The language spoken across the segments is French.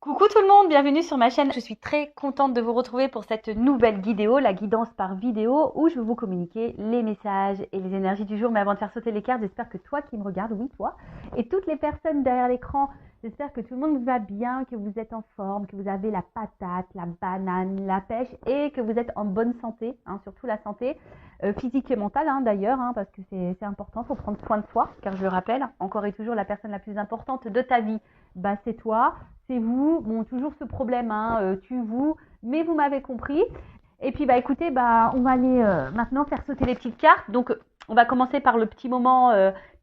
Coucou tout le monde, bienvenue sur ma chaîne. Je suis très contente de vous retrouver pour cette nouvelle vidéo, la guidance par vidéo, où je vais vous communiquer les messages et les énergies du jour. Mais avant de faire sauter les cartes, j'espère que toi qui me regardes, oui toi, et toutes les personnes derrière l'écran, j'espère que tout le monde va bien, que vous êtes en forme, que vous avez la patate, la banane, la pêche et que vous êtes en bonne santé, surtout la santé physique et mentale d'ailleurs, parce que c'est important, il faut prendre soin de soi, car je le rappelle, encore et toujours la personne la plus importante de ta vie, c'est toi. C'est vous, bon, toujours ce problème, tu, vous, mais vous m'avez compris. Et puis, écoutez, on va aller maintenant faire sauter les petites cartes. Donc, on va commencer par le petit moment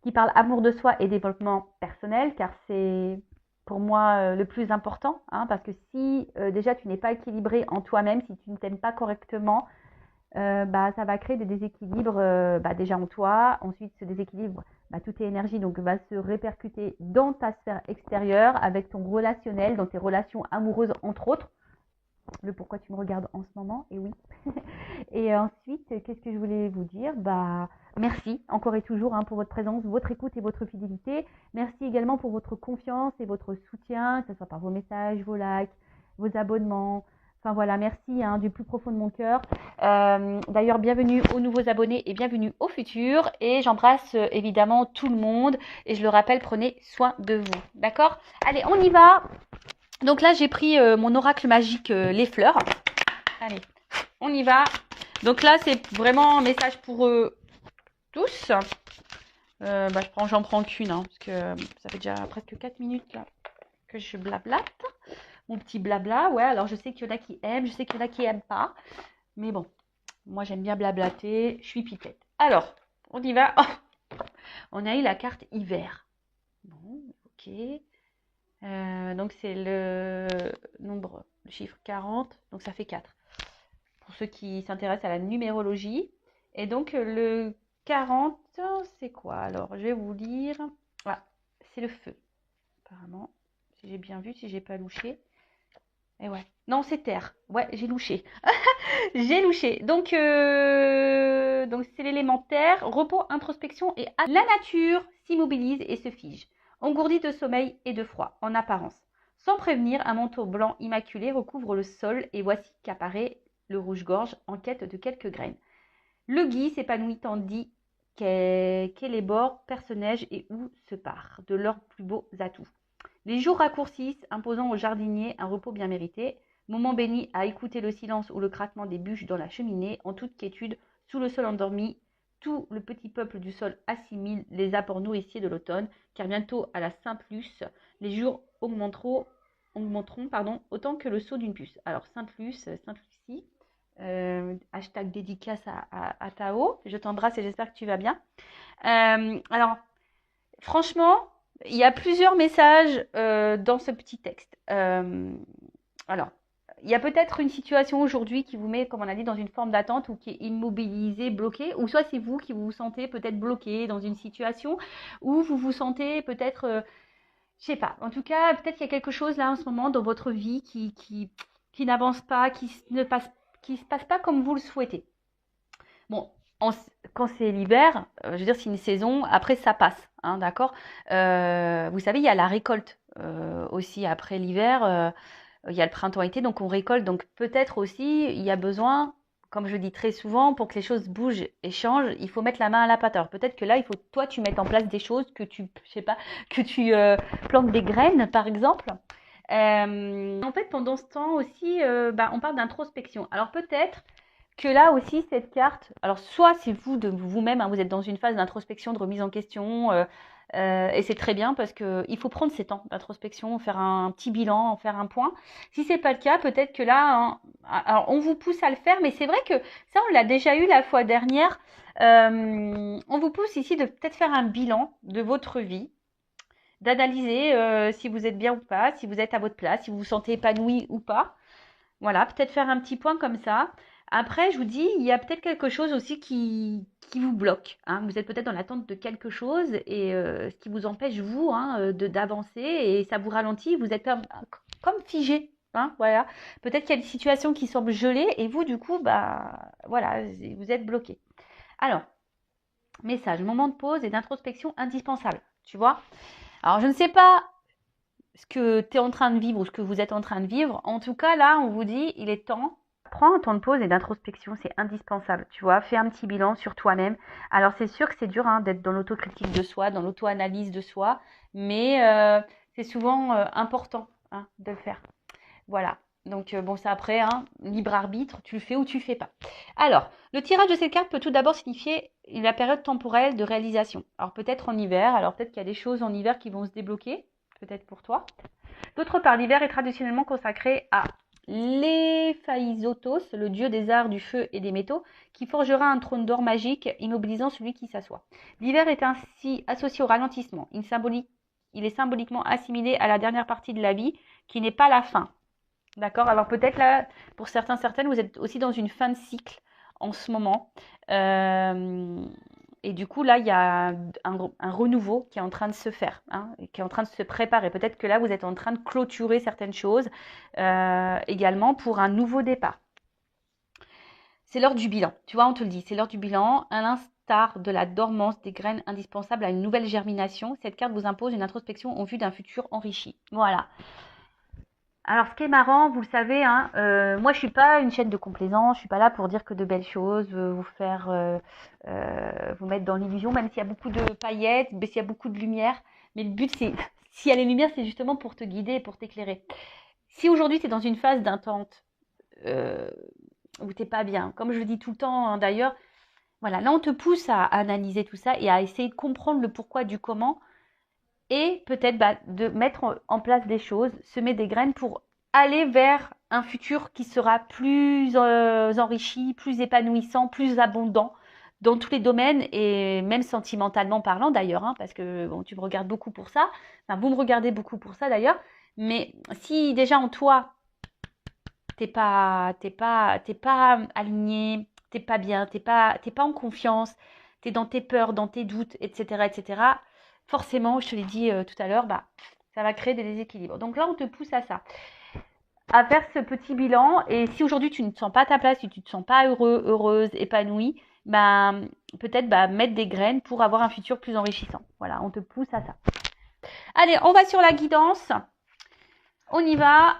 qui parle amour de soi et développement personnel, car c'est pour moi le plus important, parce que si déjà tu n'es pas équilibré en toi-même, si tu ne t'aimes pas correctement, ça va créer des déséquilibres déjà en toi. Ensuite, ce déséquilibre, toutes tes énergies donc, va se répercuter dans ta sphère extérieure, avec ton relationnel, dans tes relations amoureuses, entre autres. Le pourquoi tu me regardes en ce moment, et oui. Et ensuite, qu'est-ce que je voulais vous dire? Merci encore et toujours pour votre présence, votre écoute et votre fidélité. Merci également pour votre confiance et votre soutien, que ce soit par vos messages, vos likes, vos abonnements. Enfin voilà, merci du plus profond de mon cœur. D'ailleurs, bienvenue aux nouveaux abonnés et bienvenue aux futurs. Et j'embrasse évidemment tout le monde. Et je le rappelle, prenez soin de vous. D'accord? Allez, on y va. Donc là, j'ai pris mon oracle magique, les fleurs. Allez, on y va. Donc là, c'est vraiment un message pour tous. J'en prends qu'une, parce que ça fait déjà presque 4 minutes là que je blablate. Mon petit blabla, ouais, alors je sais qu'il y en a qui aiment, je sais qu'il y en a qui n'aiment pas. Mais bon, moi j'aime bien blablater, je suis pipette. Alors, on y va. Oh, on a eu la carte hiver. Bon, ok. Donc c'est le nombre, le chiffre 40, donc ça fait 4. Pour ceux qui s'intéressent à la numérologie. Et donc le 40, c'est quoi? Alors, je vais vous lire. Voilà, c'est le feu, apparemment. Si j'ai bien vu, si j'ai pas louché. Et ouais. Non, c'est terre. Ouais, j'ai louché. J'ai louché. Donc c'est l'élément terre, repos, introspection et la nature s'immobilise et se fige, engourdie de sommeil et de froid, en apparence. Sans prévenir, un manteau blanc immaculé recouvre le sol et voici qu'apparaît le rouge-gorge en quête de quelques graines. Le gui s'épanouit tandis qu'est les bords perce-neige et où se part de leurs plus beaux atouts. Les jours raccourcissent, imposant aux jardiniers un repos bien mérité, moment béni à écouter le silence ou le craquement des bûches dans la cheminée, en toute quiétude, sous le sol endormi, tout le petit peuple du sol assimile les apports nourriciers de l'automne, car bientôt à la Saint-Luce, les jours augmenteront autant que le saut d'une puce. Alors Sainte-Luce, Sainte-Lucie, hashtag dédicace à Tao, je t'embrasse et j'espère que tu vas bien. Alors, franchement, il y a plusieurs messages dans ce petit texte. Alors, il y a peut-être une situation aujourd'hui qui vous met, comme on a dit, dans une forme d'attente ou qui est immobilisée, bloquée, ou soit c'est vous qui vous sentez peut-être bloqué dans une situation où vous vous sentez peut-être, je sais pas, en tout cas, peut-être qu'il y a quelque chose là en ce moment dans votre vie qui n'avance pas, qui se passe pas comme vous le souhaitez. Bon, quand c'est l'hiver, je veux dire, c'est une saison, après ça passe, d'accord. Vous savez, il y a la récolte aussi après l'hiver, il y a le printemps-été, donc on récolte. Donc peut-être aussi, il y a besoin, comme je dis très souvent, pour que les choses bougent et changent, il faut mettre la main à la pâte. Alors peut-être que là, il faut toi, tu mettes en place des choses, je sais pas, que tu plantes des graines, par exemple. En fait, pendant ce temps aussi, on parle d'introspection. Alors peut-être que là aussi, cette carte, alors soit c'est vous de vous-même, vous êtes dans une phase d'introspection, de remise en question, et c'est très bien parce qu'il faut prendre ces temps d'introspection, faire un petit bilan, faire un point. Si c'est pas le cas, peut-être que là, alors on vous pousse à le faire, mais c'est vrai que ça, on l'a déjà eu la fois dernière. On vous pousse ici de peut-être faire un bilan de votre vie, d'analyser si vous êtes bien ou pas, si vous êtes à votre place, si vous vous sentez épanoui ou pas. Voilà, peut-être faire un petit point comme ça. Après, je vous dis, il y a peut-être quelque chose aussi qui vous bloque. Vous êtes peut-être dans l'attente de quelque chose et ce qui vous empêche, vous, d'avancer et ça vous ralentit. Vous êtes comme figé. Voilà. Peut-être qu'il y a des situations qui semblent gelées et vous, du coup, voilà, vous êtes bloqué. Alors, message, moment de pause et d'introspection indispensable. Tu vois? Alors, je ne sais pas ce que tu es en train de vivre ou ce que vous êtes en train de vivre. En tout cas, là, on vous dit, il est temps. Prends un temps de pause et d'introspection, c'est indispensable, tu vois. Fais un petit bilan sur toi-même. Alors, c'est sûr que c'est dur hein, d'être dans l'autocritique de soi, dans l'auto-analyse de soi, mais c'est souvent important hein, de le faire. Voilà. Donc, bon, c'est après, hein, libre arbitre, tu le fais ou tu le fais pas. Alors, le tirage de cette carte peut tout d'abord signifier la période temporelle de réalisation. Alors, peut-être en hiver, alors peut-être qu'il y a des choses en hiver qui vont se débloquer, peut-être pour toi. D'autre part, l'hiver est traditionnellement consacré à l'Héphaïstos, le dieu des arts, du feu et des métaux, qui forgera un trône d'or magique, immobilisant celui qui s'assoit. L'hiver est ainsi associé au ralentissement. Il est symboliquement assimilé à la dernière partie de la vie, qui n'est pas la fin. D'accord? Alors peut-être là, pour certaines, vous êtes aussi dans une fin de cycle en ce moment. Et du coup, là, il y a un renouveau qui est en train de se faire, hein, qui est en train de se préparer. Peut-être que là, vous êtes en train de clôturer certaines choses également pour un nouveau départ. C'est l'heure du bilan. Tu vois, on te le dit, c'est l'heure du bilan. À l'instar de la dormance des graines indispensables à une nouvelle germination, cette carte vous impose une introspection en vue d'un futur enrichi. Voilà. Alors, ce qui est marrant, vous le savez, hein, moi, je suis pas une chaîne de complaisance. Je suis pas là pour dire que de belles choses, vous faire, vous mettre dans l'illusion, même s'il y a beaucoup de paillettes, mais s'il y a beaucoup de lumière. Mais le but, c'est, s'il y a les lumières, c'est justement pour te guider et pour t'éclairer. Si aujourd'hui, tu es dans une phase d'intente, où t'es pas bien, comme je le dis tout le temps, hein, d'ailleurs, voilà, là, on te pousse à analyser tout ça et à essayer de comprendre le pourquoi du comment et peut-être de mettre en place des choses, semer des graines pour aller vers un futur qui sera plus enrichi, plus épanouissant, plus abondant dans tous les domaines et même sentimentalement parlant d'ailleurs, hein, parce que bon, tu me regardes beaucoup pour ça, enfin, vous me regardez beaucoup pour ça d'ailleurs, mais si déjà en toi, t'es pas aligné, t'es pas bien, t'es pas en confiance, t'es dans tes peurs, dans tes doutes, etc., forcément, je te l'ai dit tout à l'heure, ça va créer des déséquilibres. Donc là, on te pousse à ça, à faire ce petit bilan. Et si aujourd'hui tu ne te sens pas à ta place, si tu ne te sens pas heureux, heureuse, épanouie, peut-être mettre des graines pour avoir un futur plus enrichissant. Voilà, on te pousse à ça. Allez, on va sur la guidance. On y va.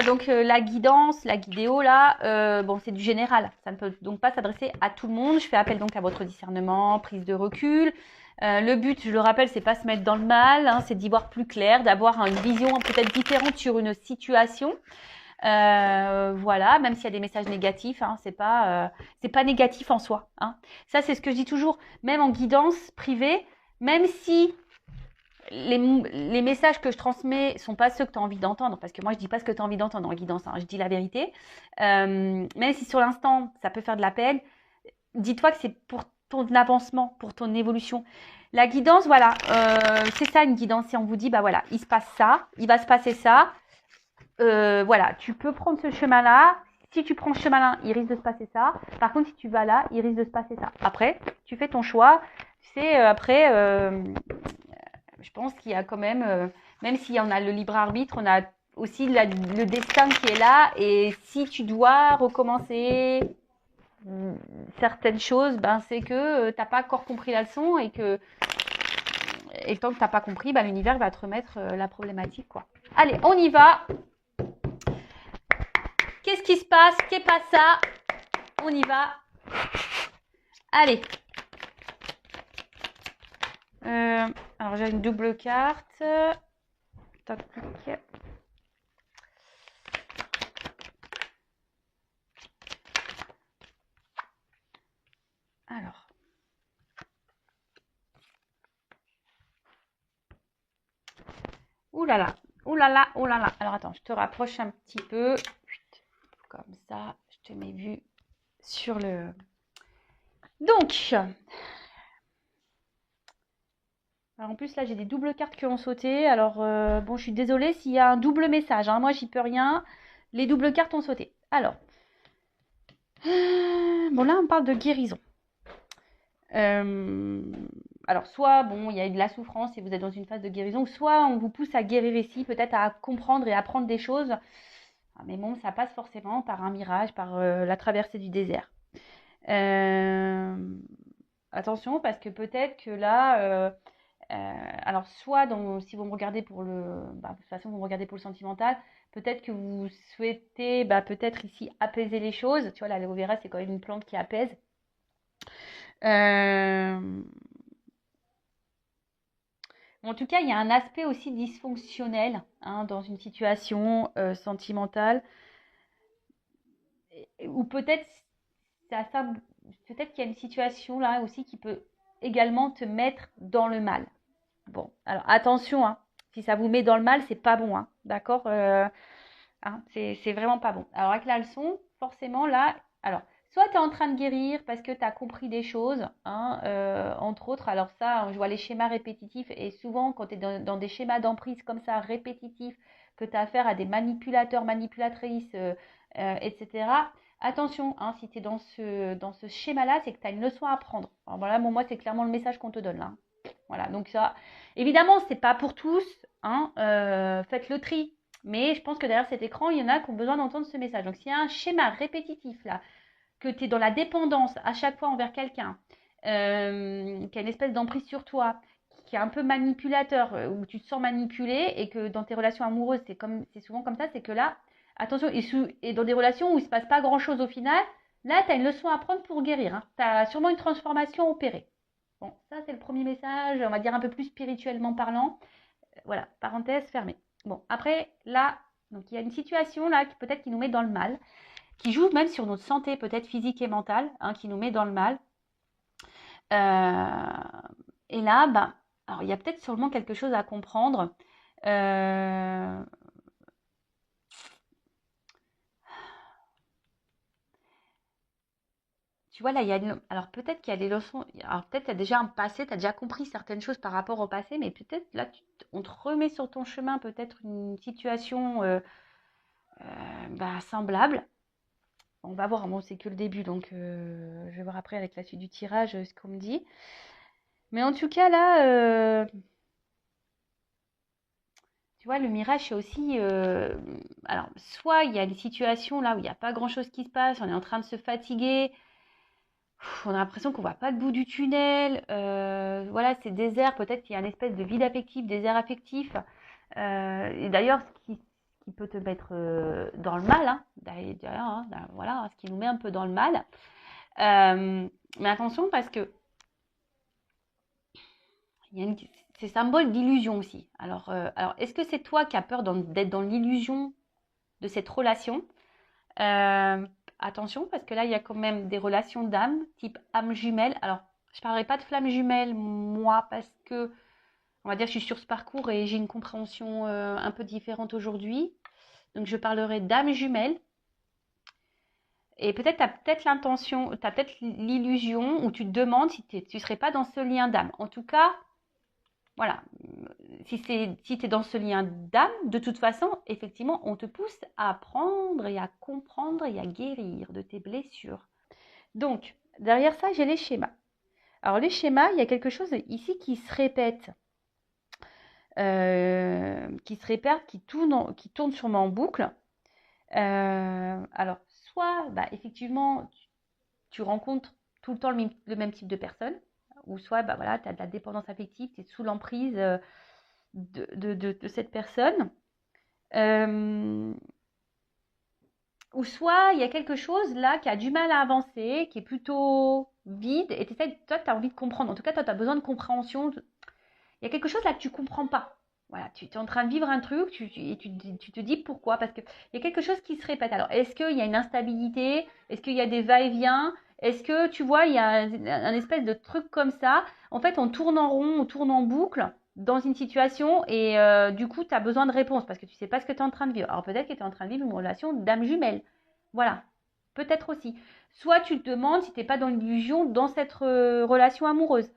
Donc la guidance, la guidéo là, bon c'est du général. Ça ne peut donc pas s'adresser à tout le monde. Je fais appel donc à votre discernement, prise de recul. Le but, je le rappelle, c'est pas se mettre dans le mal, hein, c'est d'y voir plus clair, d'avoir une vision peut-être différente sur une situation. Voilà, même s'il y a des messages négatifs, hein, c'est pas négatif en soi. Hein. Ça, c'est ce que je dis toujours, même en guidance privée, même si les messages que je transmets sont pas ceux que tu as envie d'entendre, parce que moi je dis pas ce que tu as envie d'entendre en guidance, hein, je dis la vérité. Même si sur l'instant ça peut faire de la peine, dis-toi que c'est pour ton avancement, pour ton évolution. La guidance, voilà, c'est ça une guidance. Si on vous dit, voilà, il se passe ça, il va se passer ça, voilà, tu peux prendre ce chemin-là. Si tu prends ce chemin-là, il risque de se passer ça. Par contre, si tu vas là, il risque de se passer ça. Après, tu fais ton choix. Tu sais, après, je pense qu'il y a quand même s'il y en a le libre arbitre, on a aussi le destin qui est là. Et si tu dois recommencer certaines choses, c'est que tu n'as pas encore compris la leçon et tant que tu n'as pas compris, l'univers va te remettre la problématique, quoi. Allez, on y va. Qu'est-ce qui se passe? Qu'est pas ça? On y va. Allez. Alors, j'ai une double carte. Tac. Alors. Ouh là là. Ouh là là. Ouh là là. Alors, attends, je te rapproche un petit peu. Comme ça, je te mets vue sur le... Donc... Alors en plus là j'ai des doubles cartes qui ont sauté. Alors bon je suis désolée s'il y a un double message. Hein. Moi j'y peux rien. Les doubles cartes ont sauté. Alors. Bon là on parle de guérison. Alors soit bon il y a eu de la souffrance et vous êtes dans une phase de guérison. Soit on vous pousse à guérir ici. Peut-être à comprendre et apprendre des choses. Mais bon ça passe forcément par un mirage. Par la traversée du désert. Attention parce que peut-être que là... Alors, soit si vous me regardez pour de toute façon, vous me regardez pour le sentimental, peut-être que vous souhaitez, peut-être ici, apaiser les choses. Tu vois, l'aloe vera, c'est quand même une plante qui apaise. Euh, En tout cas, il y a un aspect aussi dysfonctionnel hein, dans une situation sentimentale, ou peut-être peut-être qu'il y a une situation là aussi qui peut également te mettre dans le mal. Bon, alors attention, hein, si ça vous met dans le mal, c'est pas bon, hein, d'accord hein, c'est vraiment pas bon. Alors avec la leçon, forcément là, alors soit tu es en train de guérir parce que tu as compris des choses, hein, entre autres, alors ça, je vois les schémas répétitifs et souvent quand tu es dans des schémas d'emprise comme ça, répétitifs, que tu as affaire à des manipulateurs, manipulatrices, etc. Attention, hein, si tu es dans ce schéma-là, c'est que tu as une leçon à apprendre. Alors voilà, moi, c'est clairement le message qu'on te donne là. Voilà, donc ça, évidemment, c'est pas pour tous, hein, faites le tri. Mais je pense que derrière cet écran, il y en a qui ont besoin d'entendre ce message. Donc, s'il y a un schéma répétitif là, que tu es dans la dépendance à chaque fois envers quelqu'un, qui a une espèce d'emprise sur toi, qui est un peu manipulateur, où tu te sens manipulé et que dans tes relations amoureuses, c'est souvent comme ça, c'est que là, attention, et dans des relations où il ne se passe pas grand-chose au final, là, tu as une leçon à prendre pour guérir. Hein. Tu as sûrement une transformation opérée. Bon, ça, c'est le premier message, on va dire un peu plus spirituellement parlant. Voilà, parenthèse fermée. Bon, après, là, donc il y a une situation là qui peut-être qui nous met dans le mal, qui joue même sur notre santé, peut-être physique et mentale, hein, qui nous met dans le mal. Et là, alors il y a peut-être sûrement quelque chose à comprendre. Tu vois, là, alors peut-être qu'il y a des leçons. Alors peut-être qu'il y a déjà un passé, tu as déjà compris certaines choses par rapport au passé, mais peut-être là, on te remet sur ton chemin peut-être une situation semblable. On va voir, bon, c'est que le début, donc je vais voir après avec la suite du tirage ce qu'on me dit. Mais en tout cas, là, tu vois, le mirage, c'est aussi... alors, soit il y a des situations là où il n'y a pas grand-chose qui se passe, on est en train de se fatiguer, on a l'impression qu'on ne voit pas le bout du tunnel, voilà, c'est désert, peut-être qu'il y a une espèce de vide affectif, désert affectif. Et d'ailleurs, ce qui peut te mettre dans le mal, hein, d'ailleurs, hein, voilà, ce qui nous met un peu dans le mal. Mais attention parce que c'est symbole d'illusion aussi. Alors est-ce que c'est toi qui as peur d'être dans l'illusion de cette relation Attention, parce que là, il y a quand même des relations d'âme, type âme jumelle. Alors, je ne parlerai pas de flamme jumelle, moi, parce que, on va dire, je suis sur ce parcours et j'ai une compréhension un peu différente aujourd'hui. Donc, je parlerai d'âme jumelle. Et peut-être tu as peut-être l'intention, tu as peut-être l'illusion où tu te demandes si tu ne serais pas dans ce lien d'âme. En tout cas, voilà, si tu es dans ce lien d'âme, de toute façon, effectivement, on te pousse à apprendre et à comprendre et à guérir de tes blessures. Donc, derrière ça, j'ai les schémas. Alors, les schémas, il y a quelque chose ici qui se répète, qui tourne sûrement en boucle. Alors, soit, effectivement, tu rencontres tout le temps le même type de personne, ou soit, voilà, tu as de la dépendance affective, tu es sous l'emprise de cette personne. Ou soit il y a quelque chose là qui a du mal à avancer, qui est plutôt vide, et toi, tu as envie de comprendre. En tout cas, toi, tu as besoin de compréhension. Il y a quelque chose là que tu ne comprends pas. Voilà, tu es en train de vivre un truc et tu te dis pourquoi. Parce qu'il y a quelque chose qui se répète. Alors, est-ce qu'il y a une instabilité? Est-ce qu'il y a des va-et-vient? Est-ce que, tu vois, il y a un espèce de truc comme ça? En fait, on tourne en rond, on tourne en boucle dans une situation et du coup, tu as besoin de réponses parce que tu ne sais pas ce que tu es en train de vivre. Alors, peut-être que tu es en train de vivre une relation d'âme jumelle. Voilà, peut-être aussi. Soit tu te demandes si tu n'es pas dans l'illusion dans cette relation amoureuse.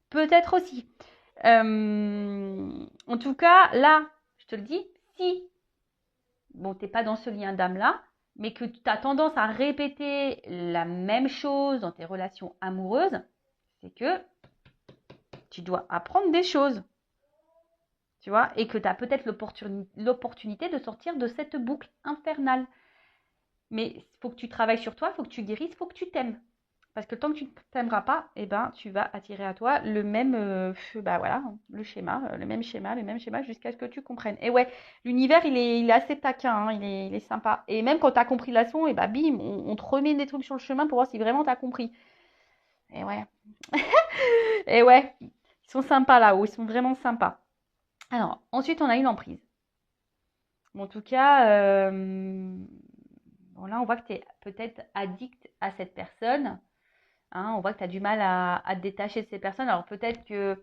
Peut-être aussi. En tout cas, là, je te le dis, si tu n'es pas dans ce lien d'âme-là, mais que tu as tendance à répéter la même chose dans tes relations amoureuses, c'est que tu dois apprendre des choses. Tu vois, et que tu as peut-être l'opportunité de sortir de cette boucle infernale. Mais il faut que tu travailles sur toi, il faut que tu guérisses, il faut que tu t'aimes. Parce que tant que tu ne t'aimeras pas, eh ben, tu vas attirer à toi le même, bah voilà, le même schéma jusqu'à ce que tu comprennes. Et ouais, l'univers, il est assez taquin, hein, il est sympa. Et même quand tu as compris la leçon, et bah bim, on te remet des trucs sur le chemin pour voir si vraiment tu as compris. Et ouais, et ouais, ils sont sympas là-haut, ils sont vraiment sympas. Alors, ensuite, on a eu l'emprise. Bon, en tout cas, bon, là, on voit que tu es peut-être addict à cette personne. Hein, on voit que tu as du mal à te détacher de ces personnes. Alors peut-être que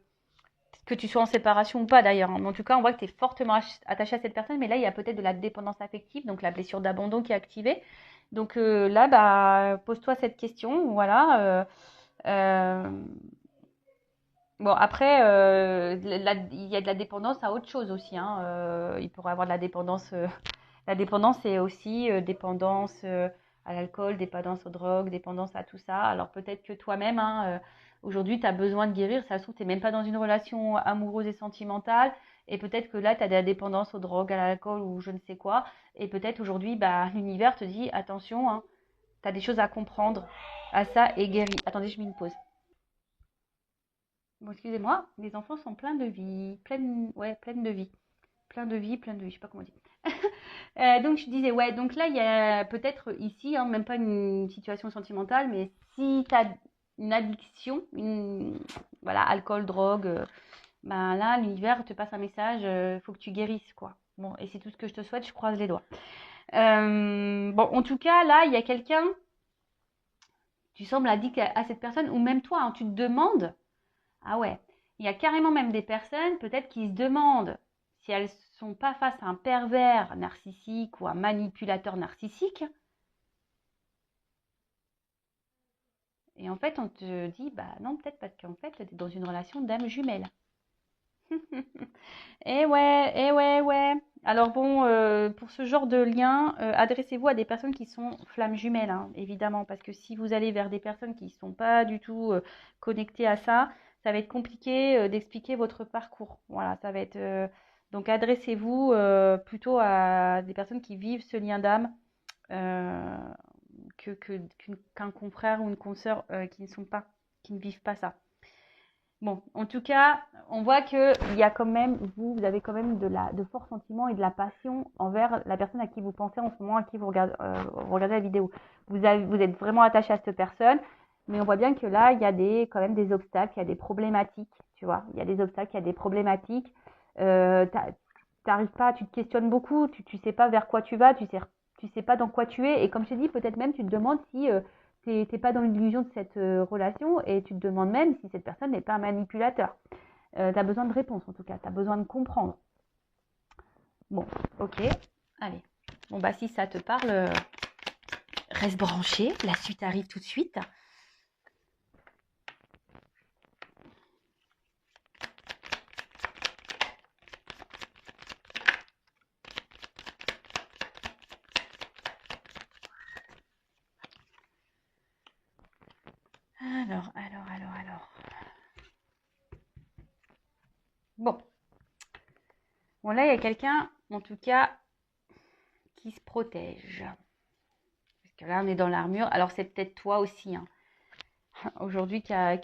tu sois en séparation ou pas d'ailleurs. Hein, mais en tout cas, on voit que tu es fortement attaché à cette personne. Mais là, il y a peut-être de la dépendance affective, donc la blessure d'abandon qui est activée. Donc là, bah, pose-toi cette question. Voilà. Bon, après, il y a de la dépendance à autre chose aussi. Hein. Il pourrait y avoir de la dépendance. La dépendance, c'est aussi dépendance à l'alcool, dépendance aux drogues, dépendance à tout ça. Alors peut-être que toi-même, hein, aujourd'hui, tu as besoin de guérir. Ça se trouve, tu n'es même pas dans une relation amoureuse et sentimentale. Et peut-être que là, tu as de la dépendance aux drogues, à l'alcool ou je ne sais quoi. Et peut-être aujourd'hui, bah, l'univers te dit, attention, hein, tu as des choses à comprendre à ça et guéris. Attendez, je mets une pause. Bon, excusez-moi, les enfants sont pleins de vie, ouais, pleines de vie. Plein de vie, je sais pas comment dire. Donc je disais, ouais, donc là, il y a peut-être ici, hein, même pas une situation sentimentale, mais si tu as une addiction, voilà, alcool, drogue, ben là, l'univers te passe un message, faut que tu guérisses, quoi. Bon, et c'est tout ce que je te souhaite, je croise les doigts. Bon, en tout cas, là, il y a quelqu'un, tu sembles addict à cette personne, ou même toi, hein, tu te demandes, ah ouais, il y a carrément même des personnes, peut-être, qui se demandent si elles sont pas face à un pervers narcissique ou un manipulateur narcissique. Et en fait, on te dit, bah non, peut-être parce qu'en fait, tu es dans une relation d'âme jumelle. Eh ouais, ouais. Alors bon, pour ce genre de lien, adressez-vous à des personnes qui sont flammes jumelles, hein, évidemment, parce que si vous allez vers des personnes qui ne sont pas du tout connectées à ça, ça va être compliqué d'expliquer votre parcours. Voilà, ça va être. Donc adressez-vous plutôt à des personnes qui vivent ce lien d'âme euh, qu'un confrère ou une consoeur qui ne sont pas, qui ne vivent pas ça. Bon, en tout cas, on voit que il y a quand même, vous avez quand même de forts sentiments et de la passion envers la personne à qui vous pensez en ce moment, à qui vous regardez la vidéo. Vous êtes vraiment attaché à cette personne, mais on voit bien que là, il y a quand même des obstacles, il y a des problématiques, tu vois. Il y a des obstacles, il y a des problématiques. T'arrives pas, tu te questionnes beaucoup, tu sais pas vers quoi tu vas, tu sais pas dans quoi tu es, et comme je t'ai dit, peut-être même tu te demandes si t'es pas dans l'illusion de cette relation et tu te demandes même si cette personne n'est pas un manipulateur. Tu as besoin de réponses en tout cas, tu as besoin de comprendre. Bon, ok, allez. Bon bah si ça te parle, reste branché, la suite arrive tout de suite. Alors. Bon. Bon là il y a quelqu'un, en tout cas, qui se protège. Parce que là on est dans l'armure, alors c'est peut-être toi aussi, hein. Aujourd'hui qui a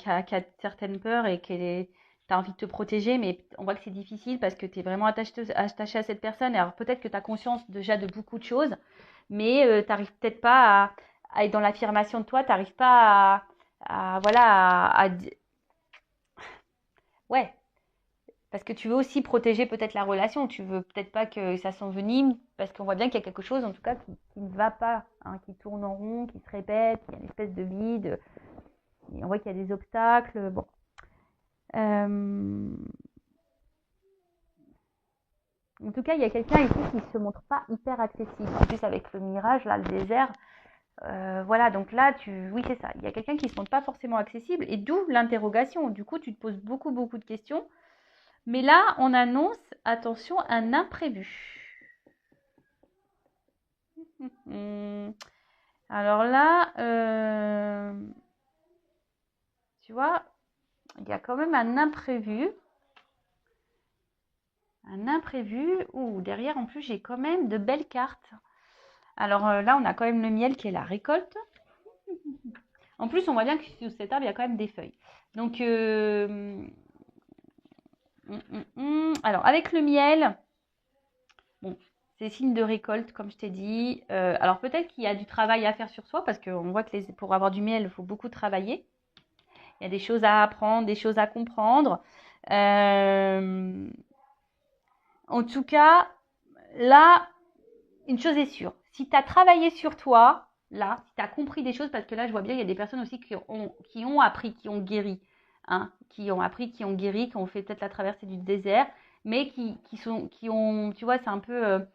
certaines peurs et que tu as envie de te protéger, mais on voit que c'est difficile parce que tu es vraiment attaché à cette personne. Alors peut-être que tu as conscience déjà de beaucoup de choses, mais tu n'arrives peut-être pas à être dans l'affirmation de toi, tu n'arrives pas voilà, ouais, parce que tu veux aussi protéger peut-être la relation, tu veux peut-être pas que ça s'envenime, parce qu'on voit bien qu'il y a quelque chose en tout cas qui ne va pas, hein, qui tourne en rond, qui se répète, il y a une espèce de vide. Et on voit qu'il y a des obstacles. Bon. En tout cas, il y a quelqu'un ici qui ne se montre pas hyper accessible. En plus, avec le mirage, là, le désert. Voilà, donc là, oui, c'est ça. Il y a quelqu'un qui ne se montre pas forcément accessible. Et d'où l'interrogation. Du coup, tu te poses beaucoup, beaucoup de questions. Mais là, on annonce, attention, un imprévu. Alors là, tu vois, il y a quand même un imprévu. Un imprévu. Ouh, derrière, en plus, j'ai quand même de belles cartes. Alors là, on a quand même le miel qui est la récolte. En plus, on voit bien que sous cet arbre, il y a quand même des feuilles. Donc, alors, avec le miel, bon, c'est signe de récolte, comme je t'ai dit. Alors, peut-être qu'il y a du travail à faire sur soi, parce qu'on voit que pour avoir du miel, il faut beaucoup travailler. Il y a des choses à apprendre, des choses à comprendre. En tout cas, là, une chose est sûre. Si tu as travaillé sur toi, là, si tu as compris des choses, parce que là, je vois bien, il y a des personnes aussi qui ont appris, qui ont guéri. Hein, qui ont appris, qui ont guéri, qui ont fait peut-être la traversée du désert, mais qui ont, tu vois, c'est un peu,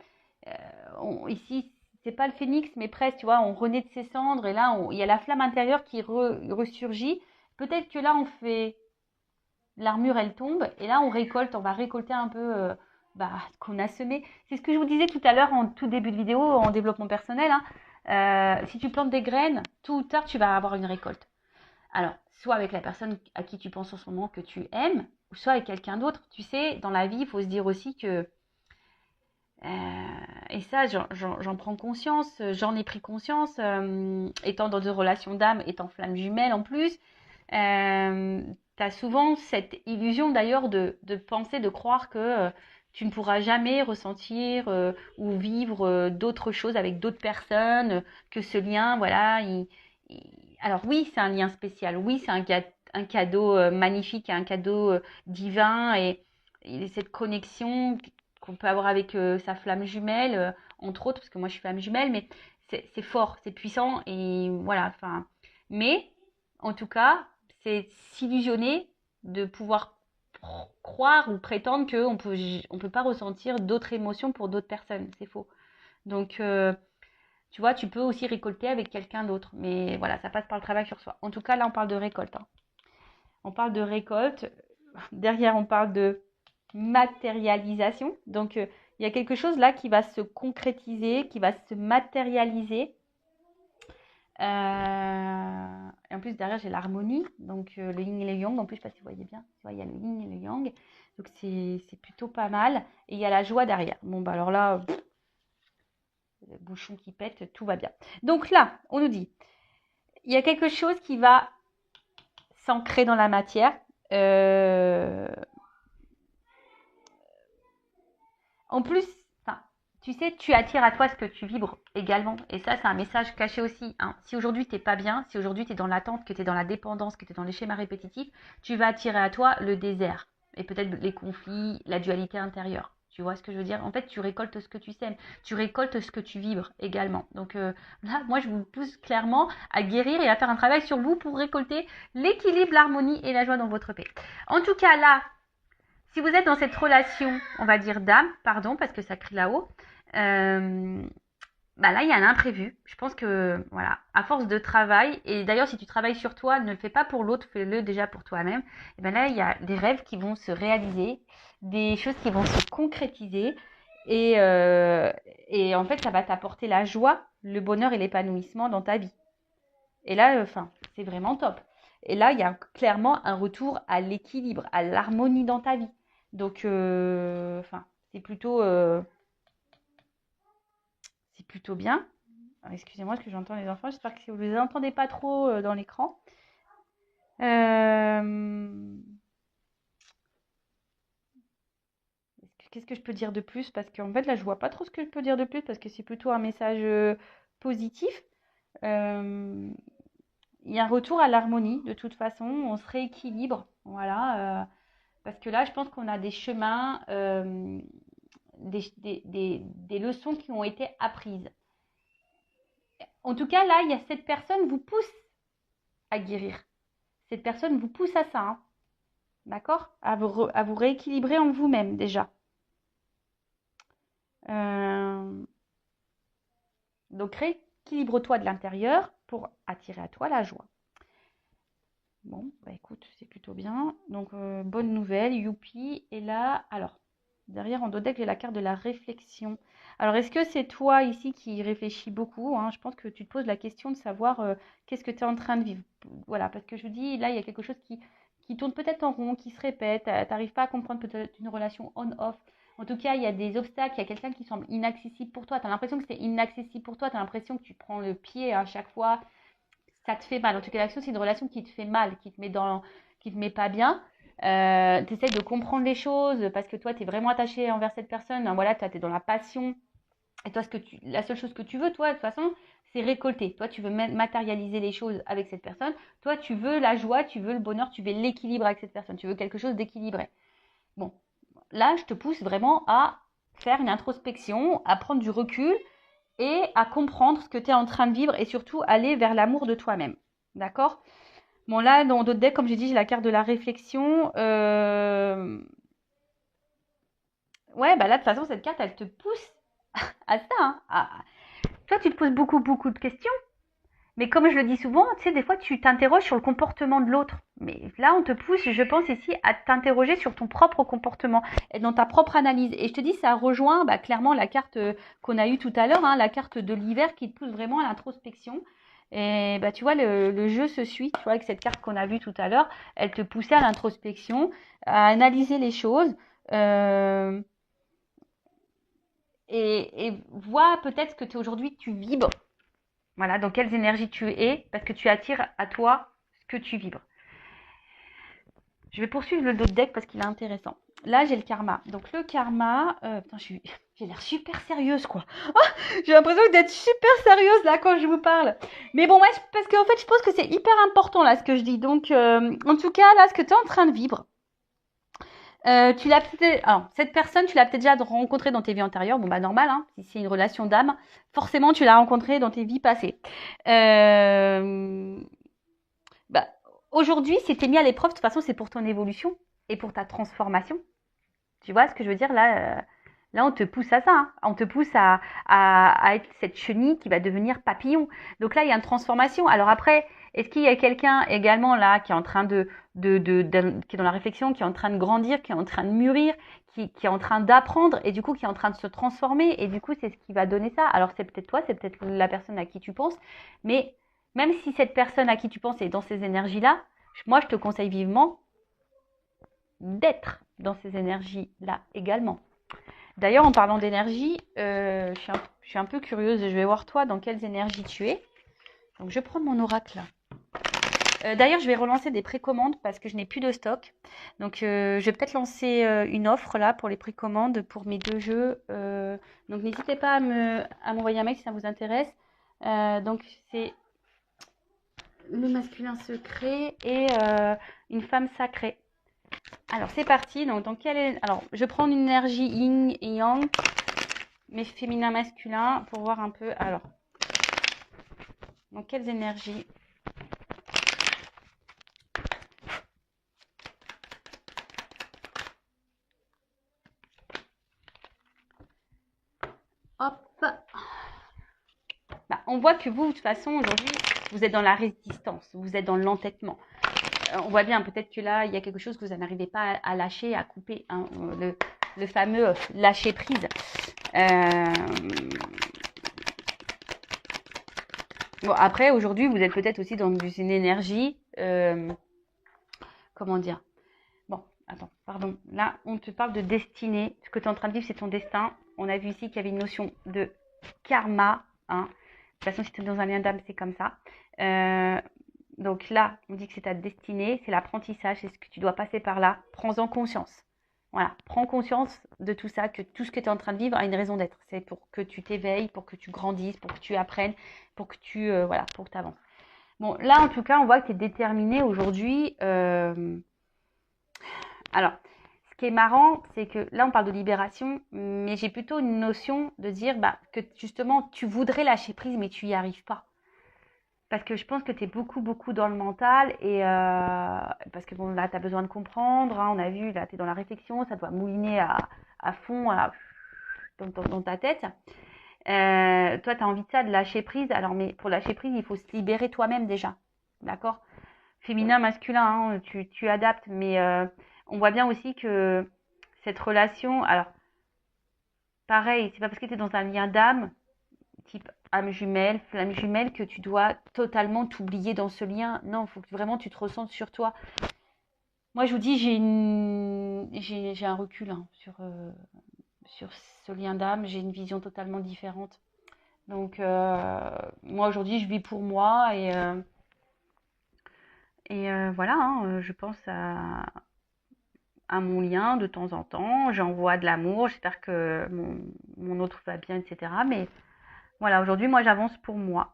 ici, c'est pas le phénix, mais presque, tu vois, on renaît de ses cendres, et là, il y a la flamme intérieure qui ressurgit. Peut-être que là, on fait, l'armure, elle tombe, et là, on va récolter un peu ce qu'on a semé. C'est ce que je vous disais tout à l'heure en tout début de vidéo, en développement personnel. Hein. Si tu plantes des graines, tôt ou tard, tu vas avoir une récolte. Alors, soit avec la personne à qui tu penses en ce moment que tu aimes, ou soit avec quelqu'un d'autre. Tu sais, dans la vie, il faut se dire aussi que, et ça, j'en prends conscience, j'en ai pris conscience, étant dans des relations d'âme, étant flamme jumelle en plus, tu as souvent cette illusion d'ailleurs de penser, de croire que tu ne pourras jamais ressentir ou vivre d'autres choses avec d'autres personnes, que ce lien, voilà, alors oui, c'est un lien spécial, oui, c'est un cadeau magnifique, un cadeau divin et cette connexion qu'on peut avoir avec sa flamme jumelle, entre autres, parce que moi je suis flamme jumelle, mais c'est fort, c'est puissant et voilà, enfin, mais en tout cas, c'est s'illusionner de pouvoir croire ou prétendre on peut pas ressentir d'autres émotions pour d'autres personnes, c'est faux. Donc, tu vois, tu peux aussi récolter avec quelqu'un d'autre, mais voilà, ça passe par le travail sur soi. En tout cas, là, on parle de récolte. Hein. On parle de récolte. Derrière, on parle de matérialisation. Donc, il y a quelque chose là qui va se concrétiser, qui va se matérialiser. Et en plus, derrière, j'ai l'harmonie. Donc, le yin et le yang. En plus, je ne sais pas si vous voyez bien. Tu vois, il y a le yin et le yang. Donc, c'est plutôt pas mal. Et il y a la joie derrière. Bon, bah alors là, le bouchon qui pète, tout va bien. Donc là, on nous dit, il y a quelque chose qui va s'ancrer dans la matière. En plus, tu sais, tu attires à toi ce que tu vibres également. Et ça, c'est un message caché aussi. Hein. Si aujourd'hui, tu n'es pas bien, si aujourd'hui, tu es dans l'attente, que tu es dans la dépendance, que tu es dans les schémas répétitifs, tu vas attirer à toi le désert. Et peut-être les conflits, la dualité intérieure. Tu vois ce que je veux dire? En fait, tu récoltes ce que tu sèmes. Tu récoltes ce que tu vibres également. Donc là, moi, je vous pousse clairement à guérir et à faire un travail sur vous pour récolter l'équilibre, l'harmonie et la joie dans votre paix. En tout cas, là, si vous êtes dans cette relation, on va dire d'âme, pardon, parce que ça crie là-haut, là, il y a un imprévu. Je pense que, voilà, à force de travail, et d'ailleurs, si tu travailles sur toi, ne le fais pas pour l'autre, fais-le déjà pour toi-même. Et bien là, il y a des rêves qui vont se réaliser, des choses qui vont se concrétiser, et en fait, ça va t'apporter la joie, le bonheur et l'épanouissement dans ta vie. Et là, c'est vraiment top. Et là, il y a clairement un retour à l'équilibre, à l'harmonie dans ta vie. Donc, c'est plutôt bien. Excusez-moi, parce que j'entends les enfants. J'espère que vous ne les entendez pas trop dans l'écran. Qu'est-ce que je peux dire de plus? Parce qu'en fait, là, je vois pas trop ce que je peux dire de plus parce que c'est plutôt un message positif. Il y a un retour à l'harmonie, de toute façon. On se rééquilibre. Voilà. Parce que là, je pense qu'on a des chemins, des leçons qui ont été apprises. En tout cas, là, il y a cette personne vous pousse à guérir. Cette personne vous pousse à ça. Hein. D'accord? À vous rééquilibrer en vous-même déjà. Donc, rééquilibre-toi de l'intérieur pour attirer à toi la joie. Bon, écoute, c'est plutôt bien. Donc, bonne nouvelle, youpi. Et là, alors, derrière en dos deck, j'ai la carte de la réflexion. Alors, est-ce que c'est toi ici qui réfléchis beaucoup? Hein? Je pense que tu te poses la question de savoir qu'est-ce que tu es en train de vivre. Voilà, parce que je vous dis, là, il y a quelque chose qui tourne peut-être en rond, qui se répète. Tu n'arrives pas à comprendre peut-être une relation on-off. En tout cas, il y a des obstacles, il y a quelqu'un qui semble inaccessible pour toi. Tu as l'impression que c'est inaccessible pour toi. Tu as l'impression que tu prends le pied à chaque fois. ça te fait mal. En tout cas, l'action, c'est une relation qui te fait mal, qui te met pas bien. Tu essaies de comprendre les choses parce que toi, tu es vraiment attaché envers cette personne. Voilà, tu es dans la passion. Et toi, la seule chose que tu veux, toi, de toute façon, c'est récolter. Toi, tu veux matérialiser les choses avec cette personne. Toi, tu veux la joie, tu veux le bonheur, tu veux l'équilibre avec cette personne. Tu veux quelque chose d'équilibré. Bon, là, je te pousse vraiment à faire une introspection, à prendre du recul et à comprendre ce que tu es en train de vivre et surtout aller vers l'amour de toi-même. D'accord? Bon, là, dans d'autres decks, comme j'ai dit, j'ai la carte de la réflexion. Ouais, bah là, de toute façon, cette carte, elle te pousse à ça. Hein. Toi, tu te poses beaucoup, beaucoup de questions. Mais comme je le dis souvent, tu sais, des fois, tu t'interroges sur le comportement de l'autre. Mais là, on te pousse, je pense ici, à t'interroger sur ton propre comportement et dans ta propre analyse. Et je te dis, ça rejoint clairement la carte qu'on a eue tout à l'heure, hein, la carte de l'hiver qui te pousse vraiment à l'introspection. Et tu vois, le jeu se suit, tu vois, avec cette carte qu'on a vue tout à l'heure, elle te poussait à l'introspection, à analyser les choses. Euh, et vois peut-être ce que aujourd'hui tu vibres. Voilà, dans quelles énergies tu es, parce que tu attires à toi ce que tu vibres. Je vais poursuivre le dos de deck parce qu'il est intéressant. Là, j'ai le karma. Donc le karma, putain, j'ai l'air super sérieuse, quoi. Oh, j'ai l'impression d'être super sérieuse là quand je vous parle. Mais bon, ouais, parce qu'en fait, je pense que c'est hyper important là ce que je dis. Donc, en tout cas, là, ce que tu es en train de vivre, tu l'as peut-être. Alors, cette personne, tu l'as peut-être déjà rencontrée dans tes vies antérieures. Bon, bah, normal, hein. Si c'est une relation d'âme, forcément, tu l'as rencontrée dans tes vies passées. Bah, aujourd'hui, si tu es mis à l'épreuve, de toute façon, c'est pour ton évolution et pour ta transformation. Tu vois ce que je veux dire là là, on te pousse à ça. Hein. On te pousse à être cette chenille qui va devenir papillon. Donc là, il y a une transformation. Alors après, est-ce qu'il y a quelqu'un également là qui est en train qui est dans la réflexion, qui est en train de grandir, qui est en train de mûrir, qui est en train d'apprendre et du coup qui est en train de se transformer et du coup c'est ce qui va donner ça. Alors c'est peut-être toi, c'est peut-être la personne à qui tu penses, mais même si cette personne à qui tu penses est dans ces énergies-là, moi je te conseille vivement d'être dans ces énergies-là également. D'ailleurs, en parlant d'énergie, je suis un peu curieuse. Je vais voir toi dans quelles énergies tu es. Donc, je vais prendre mon oracle là. D'ailleurs, je vais relancer des précommandes parce que je n'ai plus de stock. Donc, je vais peut-être lancer une offre là pour les précommandes pour mes 2 jeux. Donc, n'hésitez pas à m'envoyer un mail si ça vous intéresse. Donc, c'est le masculin secret et une femme sacrée. Alors, c'est parti. Donc, alors, je prends une énergie yin et yang, mais féminin, masculin, pour voir un peu. Alors, donc, quelles énergies? Hop. On voit que vous, de toute façon, aujourd'hui, vous êtes dans la résistance, vous êtes dans l'entêtement. On voit bien, peut-être que là, il y a quelque chose que vous n'arrivez pas à lâcher, à couper. Hein, le fameux lâcher prise. Bon, après, aujourd'hui, vous êtes peut-être aussi dans une énergie. Comment dire? Bon, attends, pardon. Là, on te parle de destinée. Ce que tu es en train de vivre, c'est ton destin. On a vu ici qu'il y avait une notion de karma. Hein. De toute façon, si tu es dans un lien d'âme, c'est comme ça. Donc là, on dit que c'est ta destinée, c'est l'apprentissage, c'est ce que tu dois passer par là. Prends-en conscience. Voilà, prends conscience de tout ça, que tout ce que tu es en train de vivre a une raison d'être. C'est pour que tu t'éveilles, pour que tu grandisses, pour que tu apprennes, pour que tu pour que tu avances. Bon, là, en tout cas, on voit que tu es déterminé aujourd'hui. Alors, ce qui est marrant, c'est que là, on parle de libération, mais j'ai plutôt une notion de dire que justement, tu voudrais lâcher prise, mais tu n'y arrives pas. Parce que je pense que tu es beaucoup, beaucoup dans le mental et parce que bon, là, tu as besoin de comprendre. Hein, on a vu, là, tu es dans la réflexion, ça doit mouliner à fond dans ta tête. Toi, tu as envie de ça, de lâcher prise. Alors, mais pour lâcher prise, il faut se libérer toi-même déjà. D'accord? Féminin, masculin, hein, tu adaptes. Mais on voit bien aussi que cette relation, alors, pareil, c'est pas parce que tu es dans un lien d'âme, type âme jumelle, flamme jumelle, que tu dois totalement t'oublier dans ce lien. Non, il faut que vraiment tu te ressentes sur toi. Moi, je vous dis, j'ai un recul hein, sur ce lien d'âme. J'ai une vision totalement différente. Donc, moi, aujourd'hui, je vis pour moi et Et voilà, hein, je pense à mon lien de temps en temps. J'envoie de l'amour. J'espère que mon autre va bien, etc. Mais voilà, aujourd'hui, moi, j'avance pour moi.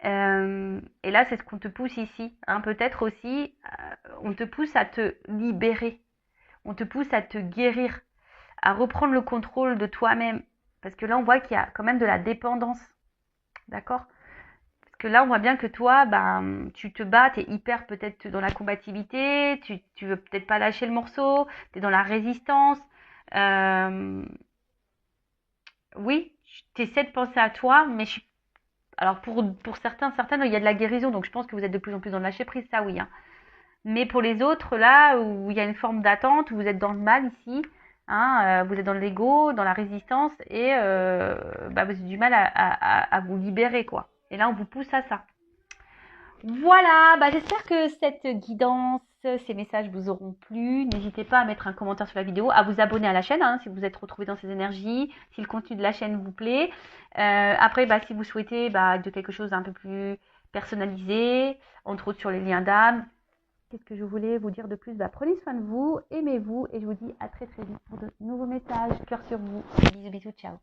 Et là, c'est ce qu'on te pousse ici, hein. Peut-être aussi, on te pousse à te libérer. On te pousse à te guérir, à reprendre le contrôle de toi-même. Parce que là, on voit qu'il y a quand même de la dépendance. D'accord? Parce que là, on voit bien que toi, ben, tu te bats, tu es hyper peut-être dans la combativité, tu veux peut-être pas lâcher le morceau, tu es dans la résistance. Euh, oui, tu essaies de penser à toi, mais alors pour certains, certaines, il y a de la guérison, donc je pense que vous êtes de plus en plus dans le lâcher prise, ça oui, hein. Mais pour les autres, là, où il y a une forme d'attente, où vous êtes dans le mal ici, hein, vous êtes dans l'ego, dans la résistance, et bah, vous avez du mal à vous libérer, quoi. Et là, on vous pousse à ça. Voilà, bah j'espère que cette guidance, ces messages vous auront plu. N'hésitez pas à mettre un commentaire sur la vidéo, à vous abonner à la chaîne hein, si vous êtes retrouvé dans ces énergies, si le contenu de la chaîne vous plaît. Après, bah, si vous souhaitez de quelque chose d'un peu plus personnalisé, entre autres sur les liens d'âme. Qu'est-ce que je voulais vous dire de plus? Bah, prenez soin de vous, aimez-vous et je vous dis à très très vite pour de nouveaux messages. Cœur sur vous. Bisous bisous, ciao.